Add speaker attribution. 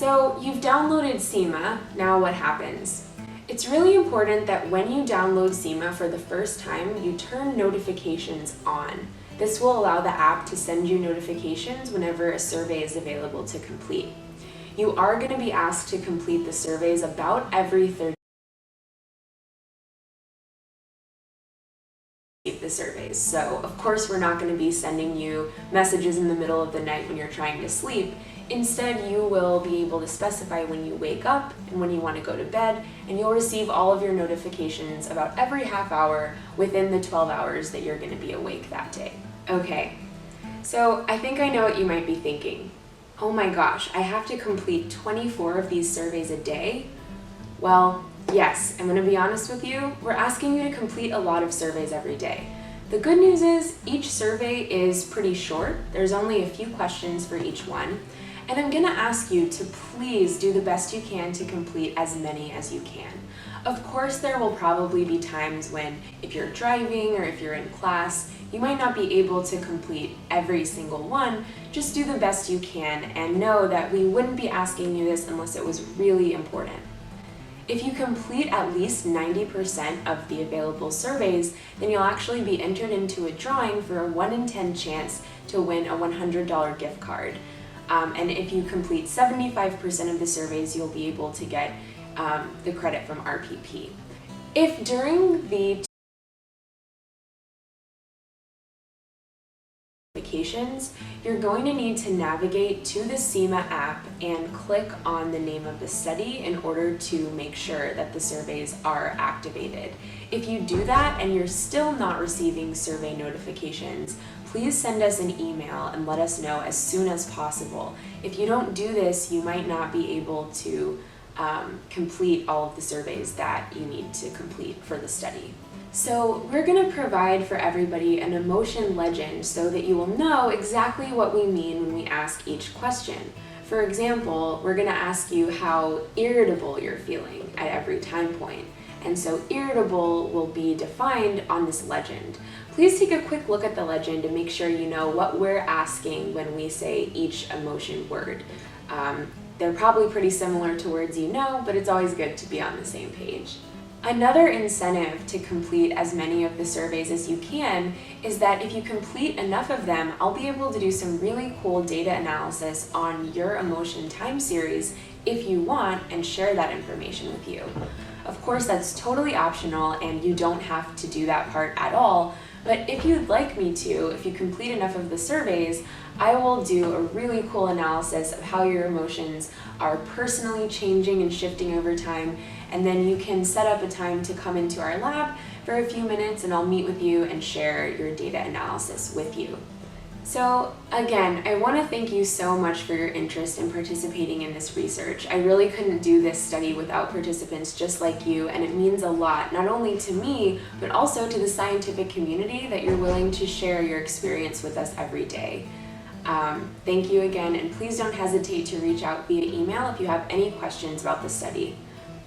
Speaker 1: So you've downloaded SEMA, now what happens? It's really important that when you download SEMA for the first time, you turn notifications on. This will allow the app to send you notifications whenever a survey is available to complete. You are going to be asked to complete the surveys about every 30 the surveys. So of course we're not going to be sending you messages in the middle of the night when you're trying to sleep. Instead, you will be able to specify when you wake up and when you want to go to bed, and you'll receive all of your notifications about every half hour within the 12 hours that you're going to be awake that day. Okay, so I think I know what you might be thinking. Oh my gosh, I have to complete 24 of these surveys a day? Well, yes, I'm going to be honest with you, we're asking you to complete a lot of surveys every day. The good news is each survey is pretty short. There's only a few questions for each one. And I'm going to ask you to please do the best you can to complete as many as you can. Of course, there will probably be times when, if you're driving or if you're in class, you might not be able to complete every single one. Just do the best you can and know that we wouldn't be asking you this unless it was really important. If you complete at least 90% of the available surveys, then you'll actually be entered into a drawing for a 1 in 10 chance to win a $100 gift card. And if you complete 75% of the surveys, you'll be able to get the credit from RPP. If during the notifications, you're going to need to navigate to the SEMA app and click on the name of the study in order to make sure that the surveys are activated. If you do that and you're still not receiving survey notifications, please send us an email and let us know as soon as possible. If you don't do this, you might not be able to complete all of the surveys that you need to complete for the study. So we're going to provide for everybody an emotion legend so that you will know exactly what we mean when we ask each question. For example, we're going to ask you how irritable you're feeling at every time point. And so irritable will be defined on this legend. Please take a quick look at the legend and make sure you know what we're asking when we say each emotion word. They're probably pretty similar to words you know, but it's always good to be on the same page. Another incentive to complete as many of the surveys as you can is that if you complete enough of them, I'll be able to do some really cool data analysis on your emotion time series if you want and share that information with you. Of course, that's totally optional and you don't have to do that part at all, but if you'd like me to, if you complete enough of the surveys, I will do a really cool analysis of how your emotions are personally changing and shifting over time, and then you can set up a time to come into our lab for a few minutes and I'll meet with you and share your data analysis with you. So again, I want to thank you so much for your interest in participating in this research. I really couldn't do this study without participants just like you, and it means a lot, not only to me, but also to the scientific community that you're willing to share your experience with us every day. Thank you again, and please don't hesitate to reach out via email if you have any questions about the study.